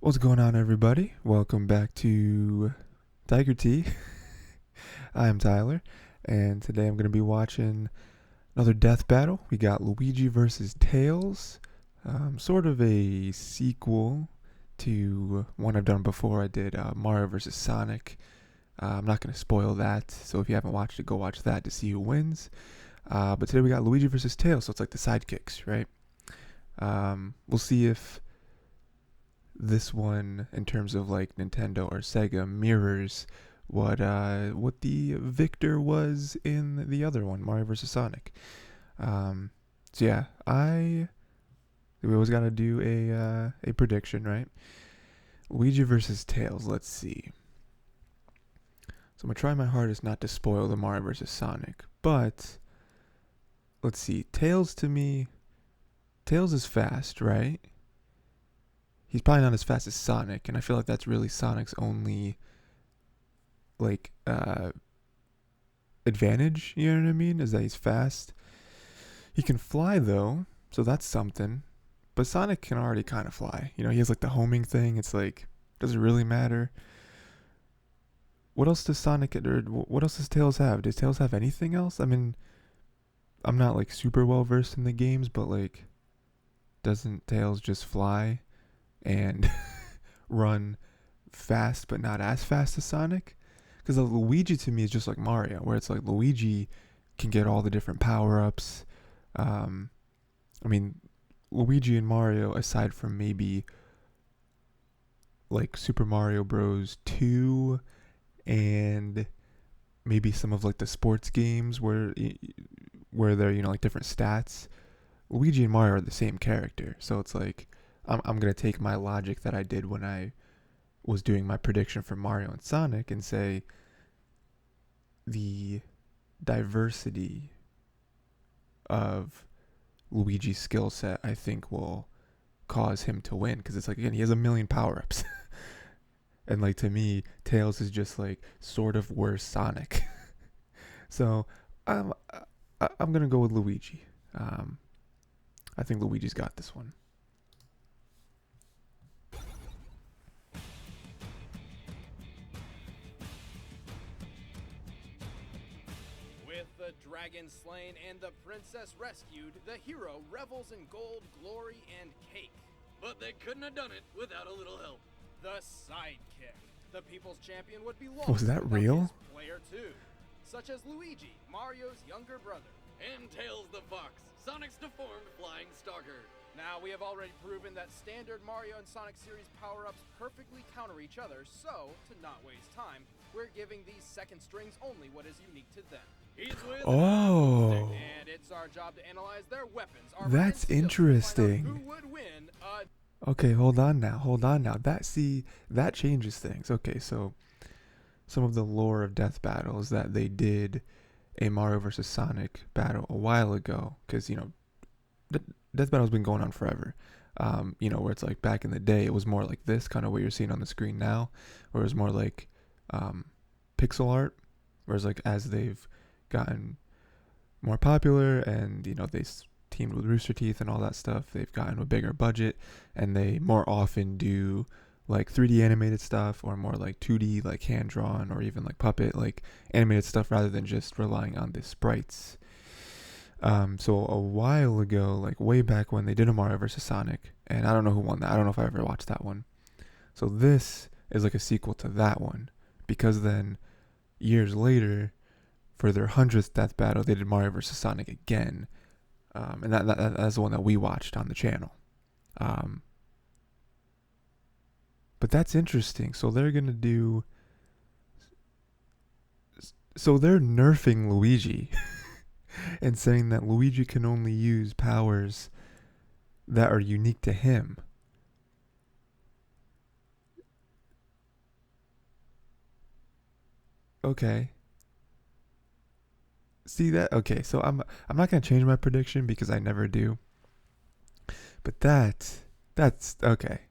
What's going on, everybody? Welcome back to Tiger Tea. I am Tyler, and today I'm going to be watching another death battle. We got Luigi versus Tails, sort of a sequel to one I've done before. I did Mario versus Sonic. I'm not going to spoil that, so if you haven't watched it, go watch that to see who wins. But today we got Luigi versus Tails, so it's like the sidekicks, right? We'll see if this one, in terms of like Nintendo or Sega, mirrors what the victor was in the other one, Mario vs. Sonic. So yeah, we always gotta do a prediction, right? Luigi versus Tails. Let's see. So I'm gonna try my hardest not to spoil the Mario vs. Sonic, but let's see. Tails, to me, Tails is fast, right? He's probably not as fast as Sonic, and I feel like that's really Sonic's only like advantage, you know what I mean? Is that he's fast. He can fly though, so that's something. But Sonic can already kind of fly. You know, he has like the homing thing. It's like, does it really matter? What else does Sonic or what else does Tails have? Does Tails have anything else? I mean, I'm not like super well versed in the games, but like, doesn't Tails just fly and run fast but not as fast as Sonic? Because Luigi to me is just like Mario, where it's like Luigi can get all the different power-ups. I mean, Luigi and Mario, aside from maybe like Super Mario Bros. 2 and maybe some of like the sports games where they're, you know, like different stats, Luigi and Mario are the same character. So it's like I'm gonna take my logic that I did when I was doing my prediction for Mario and Sonic and say the diversity of Luigi's skill set, I think, will cause him to win, because it's like, again, he has a million power-ups. And like, to me, Tails is just like sort of worse Sonic. So I'm gonna go with Luigi. I think Luigi's got this one. With the dragon slain and the princess rescued, the hero revels in gold, glory, and cake. But they couldn't have done it without a little help. The sidekick. The people's champion would be lost Was that without real? his player too, such as Luigi, Mario's younger brother. And Tails the Fox, Sonic's deformed flying stalker. Now, we have already proven that standard Mario and Sonic series power-ups perfectly counter each other, so, to not waste time, we're giving these second strings only what is unique to them. He's with Oh, And it's our job to analyze their weapons. that's interesting. Who would win? Okay, hold on now. That changes things. Okay, so some of the lore of Death Battle is that they did a Mario vs. Sonic battle a while ago, because, you know, Death Battle's been going on forever. You know, where it's like back in the day, it was more like this, kind of what you're seeing on the screen now, where it was more like pixel art, whereas like as they've gotten more popular and, you know, they teamed with Rooster Teeth and all that stuff, they've gotten a bigger budget, and they more often do like 3D animated stuff, or more like 2D, like hand drawn, or even like puppet, like animated stuff, rather than just relying on the sprites. So a while ago, like way back when, they did a Mario vs. Sonic, and I don't know who won that. I don't know if I ever watched that one. So this is like a sequel to that one, because then years later, for their 100th death battle, they did Mario vs. Sonic again. And that's the one that we watched on the channel. But that's interesting. So they're going to do... So they're nerfing Luigi and saying that Luigi can only use powers that are unique to him. Okay. See that? Okay, so I'm not gonna change my prediction because I never do. But that's okay.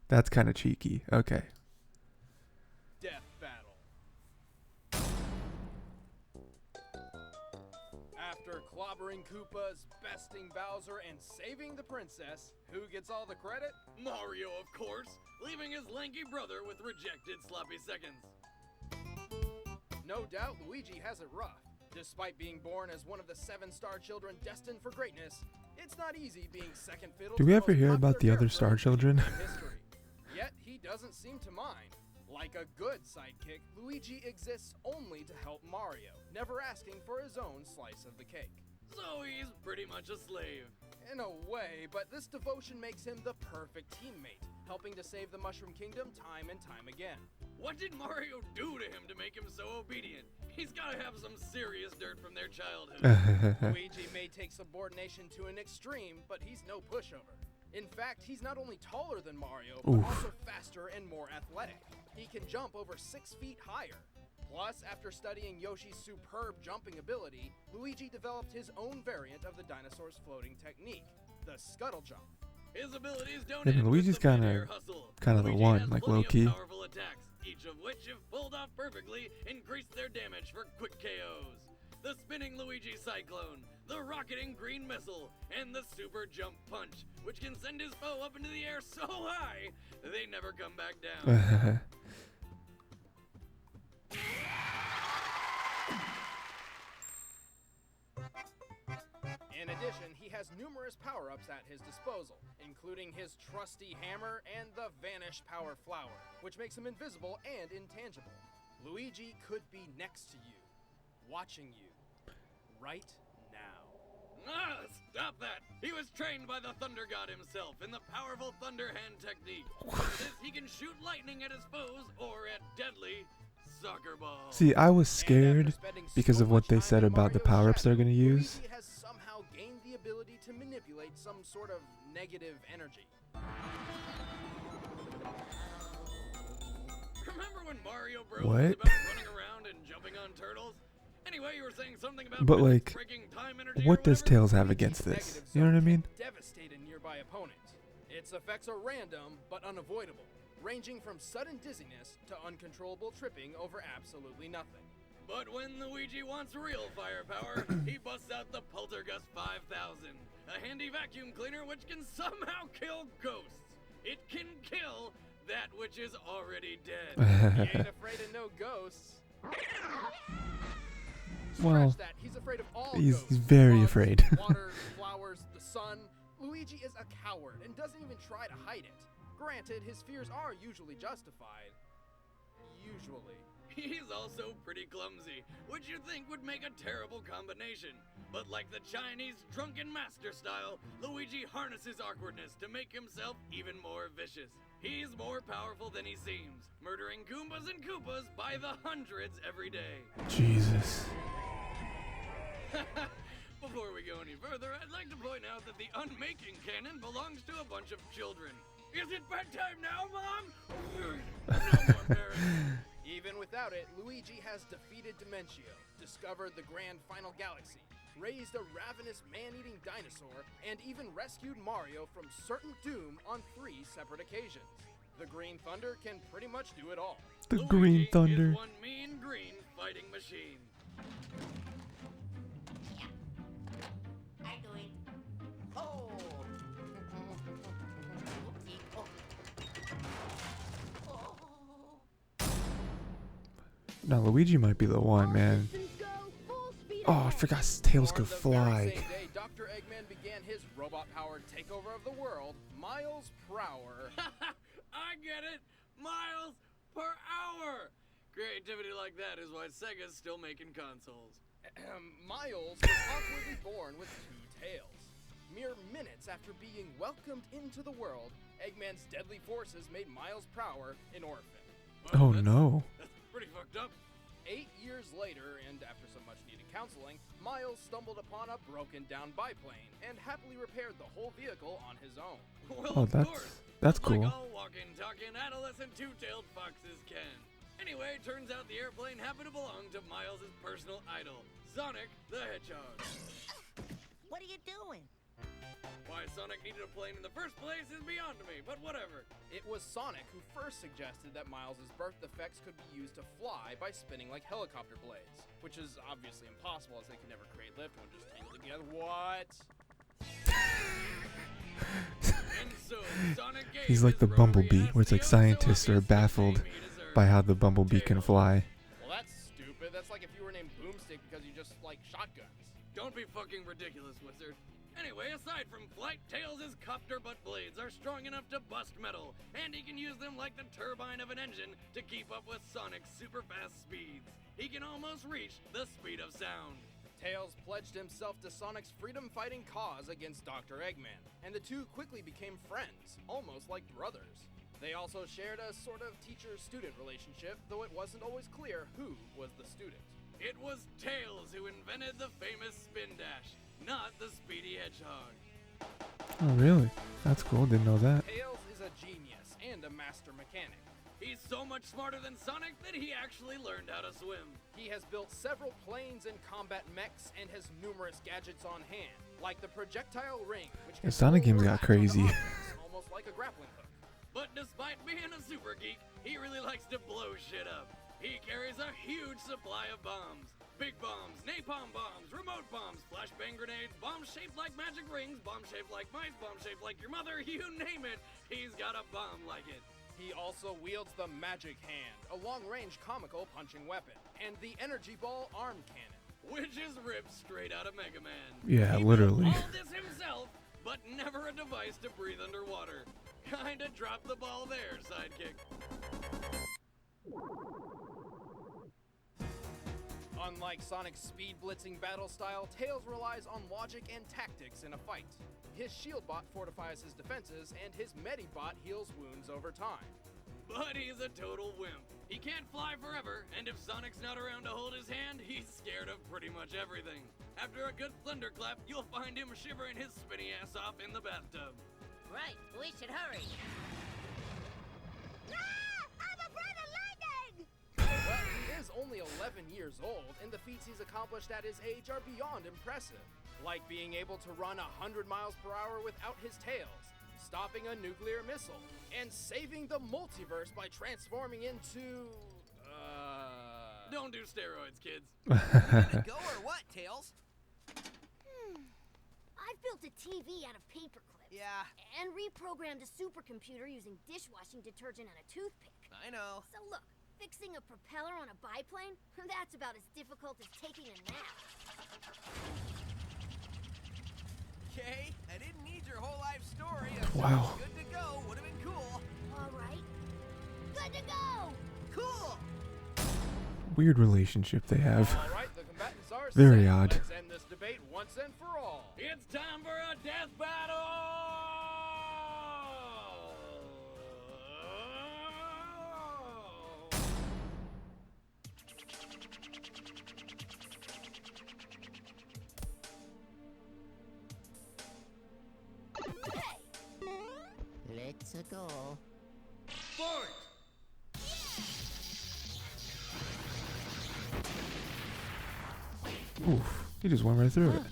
That's kind of cheeky. Okay. Death battle. After clobbering Koopas, besting Bowser, and saving the princess, who gets all the credit? Mario, of course. leaving his lanky brother with rejected sloppy seconds. No doubt Luigi has it rough. Despite being born as one of the 7-star children destined for greatness, it's not easy being second fiddle Do to we the ever most hear popular about the other character star in video children? game history. Yet he doesn't seem to mind. Like a good sidekick, Luigi exists only to help Mario, never asking for his own slice of the cake. So he's pretty much a slave. In a way, but this devotion makes him the perfect teammate, helping to save the Mushroom Kingdom time and time again. What did Mario do to him to make him so obedient? He's gotta have some serious dirt from their childhood. Luigi may take subordination to an extreme, but he's no pushover. In fact, he's not only taller than Mario, but Oof. also faster and more athletic. He can jump over 6 feet higher. Plus, after studying Yoshi's superb jumping ability, Luigi developed his own variant of the dinosaur's floating technique, the scuttle jump. His abilities don't Yeah, but end Luigi's with the kinda- mid-air hustle. kinda the Luigi one, has like, plenty of low-key. powerful attacks, each of which, if pulled off perfectly, increase their damage for quick KOs. The spinning Luigi Cyclone, the rocketing green missile, and the super jump punch, which can send his foe up into the air so high, they never come back down. In addition, he has numerous power-ups at his disposal, including his trusty hammer and the Vanish Power Flower, which makes him invisible and intangible. Luigi could be next to you, watching you, right now. Ah, stop that! He was trained by the Thunder God himself in the powerful Thunder Hand technique. This, he can shoot lightning at his foes or at deadly soccer balls. See, I was And scared after spending because so of what much they time said in about the Mario's power-ups they're shadow, gonna use. Luigi has somehow gained the ability to manipulate some sort of negative energy. Remember when Mario Bros What? was about running around and jumping on turtles? Anyway, you were saying something about But, like, breaking time energy or what does whatever? Tails have Luigi's against this? negative You know what I zone mean? can devastate a nearby opponent. Its effects are random but unavoidable, ranging from sudden dizziness to uncontrollable tripping over absolutely nothing. But when Luigi wants real firepower, he busts out the Poltergust 5000, a handy vacuum cleaner which can somehow kill ghosts. It can kill that which is already dead. He ain't afraid of no ghosts. Well, Scratch that. He's afraid of all he's ghosts. very Bugs, afraid. Water, flowers, the sun. Luigi is a coward and doesn't even try to hide it. Granted, his fears are usually justified. Usually. He's also pretty clumsy, which you think would make a terrible combination. But like the Chinese drunken master style, Luigi harnesses awkwardness to make himself even more vicious. He's more powerful than he seems, murdering Goombas and Koopas by the hundreds every day. Jesus. Before we go any further, I'd like to point out that the unmaking cannon belongs to a bunch of children. Is it bedtime now, Mom? No more parents. Even without it, Luigi has defeated Dimentio, discovered the Grand Final Galaxy, raised a ravenous man-eating dinosaur, and even rescued Mario from certain doom on 3 separate occasions. The Green Thunder can pretty much do it all. The Luigi Green Thunder. is one mean green fighting machine. I do it. Oh. Oopsie. Oh. Oh. Now Luigi might be the one, man. Oh, I forgot Tails On could the very fly. same day Dr. Eggman began his robot-powered takeover of the world, Miles Prower. I get it! Miles per hour! Creativity like that is why Sega's still making consoles. Miles was awkwardly born with 2 tails. Mere minutes after being welcomed into the world, Eggman's deadly forces made Miles Prower an orphan. Oh that's- no. That's pretty fucked up. 8 years later, and after some much-needed counseling, Miles stumbled upon a broken-down biplane and happily repaired the whole vehicle on his own. Well, Oh, of course. that's Like cool. all walking, talking, adolescent two-tailed foxes can. Anyway, turns out the airplane happened to belong to Miles' personal idol, Sonic the Hedgehog. What are you doing? Why Sonic needed a plane in the first place is beyond me, but whatever. It was Sonic who first suggested that Miles' birth defects could be used to fly by spinning like helicopter blades, which is obviously impossible as they can never create lift when just tangled together. What? And so, Sonic gave He's like his the rotary Bumblebee, ass where it's the like scientists are obvious baffled nickname he deserved. by how the Bumblebee can Tails. fly. Well, that's stupid. That's like if you were named Boomstick because you just like shotguns. Don't be fucking ridiculous, Wizard. Anyway, aside from flight, Tails' copter butt blades are strong enough to bust metal, and he can use them like the turbine of an engine to keep up with Sonic's super fast speeds. He can almost reach the speed of sound. Tails pledged himself to Sonic's freedom-fighting cause against Dr. Eggman, and the two quickly became friends, almost like brothers. They also shared a sort of teacher-student relationship, though it wasn't always clear who was the student. It was Tails who invented the famous spin dash, not the Speedy Hedgehog. Oh, really? That's cool. Didn't know that. Tails is a genius and a master mechanic. He's so much smarter than Sonic that he actually learned how to swim. He has built several planes and combat mechs and has numerous gadgets on hand, like the projectile ring, which The Sonic games got crazy. almost like a grappling hook. But despite being a super geek, he really likes to blow shit up. He carries a huge supply of bombs. Big bombs, napalm bombs, remote bombs, flashbang grenades, bombs shaped like magic rings, bombs shaped like mice, bombs shaped like your mother, you name it. He's got a bomb like it. He also wields the Magic Hand, a long-range comical punching weapon, and the Energy Ball arm cannon. Which is ripped straight out of Mega Man. Yeah, He literally. built all this himself, but never a device to breathe underwater. Kinda dropped the ball there, sidekick. Unlike Sonic's speed blitzing battle style, Tails relies on logic and tactics in a fight. His shield bot fortifies his defenses, and his Medibot heals wounds over time. But he's a total wimp. He can't fly forever, and if Sonic's not around to hold his hand, he's scared of pretty much everything. After a good thunderclap, you'll find him shivering his spinny ass off in the bathtub. Right, we should hurry. Ah! I'm afraid of lightning! Well, he is only 11 years old, and the feats he's accomplished at his age are beyond impressive. Like being able to run 100 miles per hour without his tails, stopping a nuclear missile, and saving the multiverse by transforming into... Don't do steroids, kids. Go or what, Tails? I've built a TV out of paper clips. Yeah, And reprogrammed a supercomputer using dishwashing detergent and a toothpick. I know. So look, fixing a propeller on a biplane? That's about as difficult as taking a nap. Okay, I didn't need your whole life story. Wow. Good to go. Would have been cool. All right. Good to go! Cool. Weird relationship they have. All right, the combatants are Very set. odd. Let's end this debate once and for all. It's time for a death battle! Let's go. Forward! Oof. He just went right through it.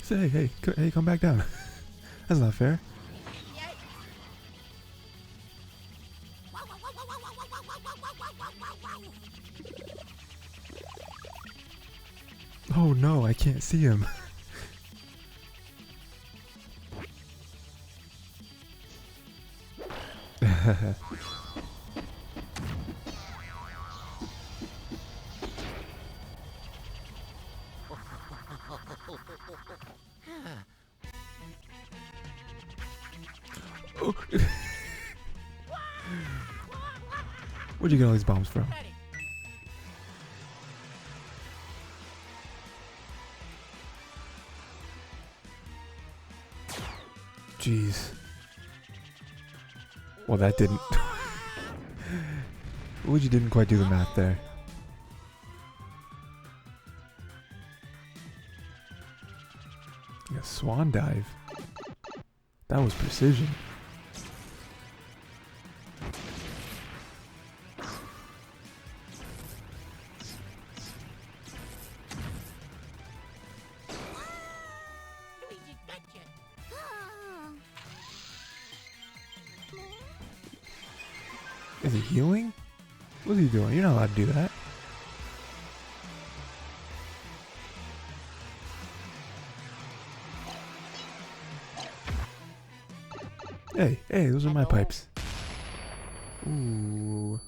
Say, hey, come back down. That's not fair. Oh no, I can't see him. Oh. Where'd you get all these bombs from? Jeez. Well, that didn't. Luigi didn't quite do the math there. Yeah, swan dive. That was precision. Is he healing? What's he doing? You're not allowed to do that. Hey, hey, those are my pipes. Ooh.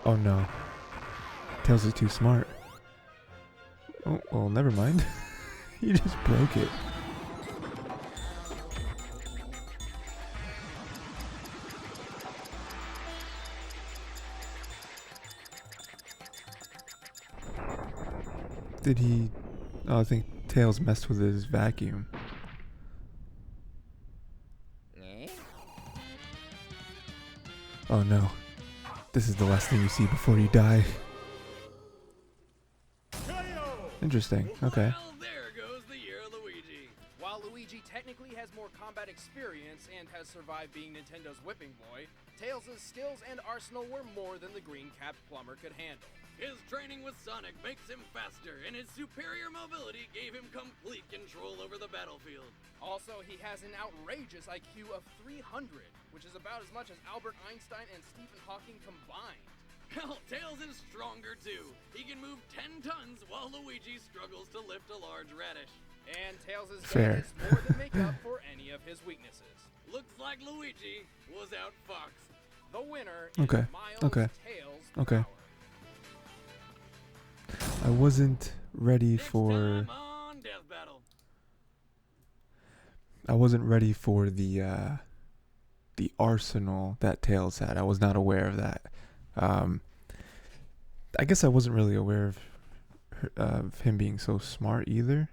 Oh no. Tails is too smart. Oh, well, never mind. You just broke it. Did he... Oh, I think Tails messed with his vacuum. Oh no. This is the last thing you see before you die. Interesting. Okay. Well, there goes the year of Luigi. While Luigi technically has more combat experience and has survived being Nintendo's whipping boy, Tails' skills and arsenal were more than the green-capped plumber could handle. His training with Sonic makes him faster, and his superior mobility gave him complete control over the battlefield. Also, he has an outrageous IQ of 300, which is about as much as Albert Einstein and Stephen Hawking combined. Hell, Tails is stronger too. He can move 10 tons while Luigi struggles to lift a large radish. And Tails' Fair. is more than make up for any of his weaknesses. Looks like Luigi was outfoxed. The winner Okay, is Miles okay, Tails okay. Power. I wasn't ready Next for... time on Death Battle. I wasn't ready for the arsenal that Tails had. I was not aware of that. I guess I wasn't really aware of him being so smart either.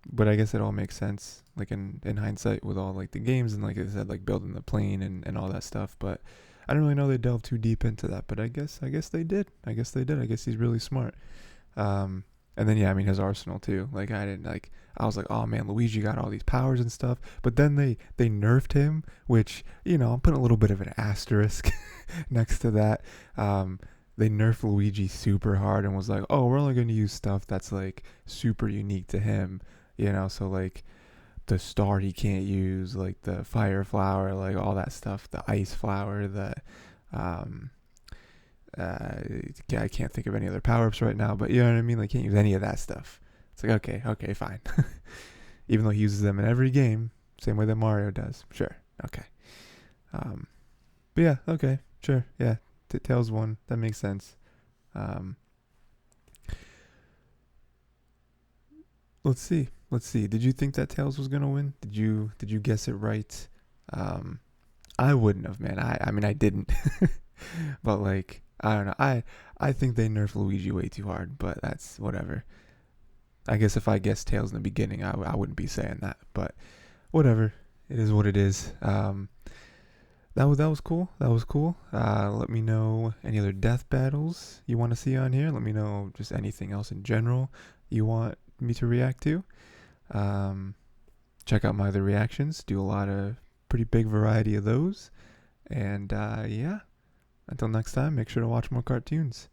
But I guess it all makes sense, like in hindsight with all like the games and like I said, like building the plane and all that stuff. But I didn't really know they delved too deep into that. But I guess they did. I guess he's really smart. And then yeah, I mean his arsenal too. Like I was like, oh man, Luigi got all these powers and stuff. But then they nerfed him, which, you know, I'm putting a little bit of an asterisk next to that. They nerfed Luigi super hard and was like, oh, we're only going to use stuff that's like super unique to him, you know. So like the star he can't use, like the fire flower, like all that stuff, the ice flower, the yeah, I can't think of any other power-ups right now, but you know what I mean? Like, can't use any of that stuff. It's like, okay, fine. Even though he uses them in every game, same way that Mario does. Sure, okay. But yeah, okay, sure, yeah. Tails won. That makes sense. Let's see. Did you think that Tails was gonna win? Did you guess it right? I wouldn't have, man. I mean, I didn't. But like, I don't know. I think they nerfed Luigi way too hard, but that's whatever. I guess if I guessed Tails in the beginning, I wouldn't be saying that. But whatever. It is what it is. That was cool. Let me know any other death battles you want to see on here. Let me know just anything else in general you want me to react to. Check out my other reactions. Do a lot of pretty big variety of those. And yeah, until next time, make sure to watch more cartoons.